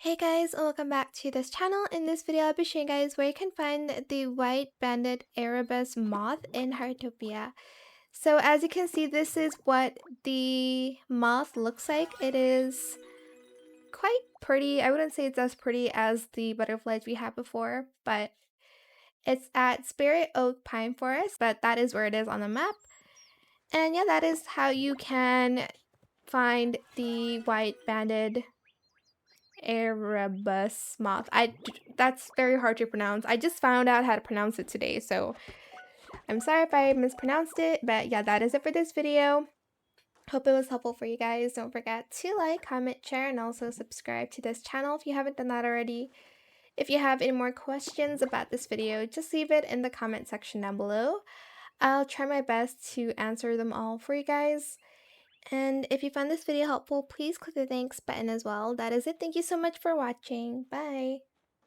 Hey guys, and welcome back to this channel. In this video, I'll be showing you guys where you can find the White-Banded Erebus Moth in Heartopia. So as you can see, this is what the moth looks like. It is quite pretty. I wouldn't say it's as pretty as the butterflies we had before, but it's at Spirit Oak Pine Forest, but that is where it is on the map. And yeah, that is how you can find the White-Banded Erebus Moth. That's very hard to pronounce. I just found out how to pronounce it today, so I'm sorry if I mispronounced it, but yeah, that is it for this video. Hope it was helpful for you guys. Don't forget to like, comment, share, and also subscribe to this channel if you haven't done that already. If you have any more questions about this video, just leave it in the comment section down below. I'll try my best to answer them all for you guys. And if you found this video helpful, please click the thanks button as well. That is it. Thank you so much for watching. Bye.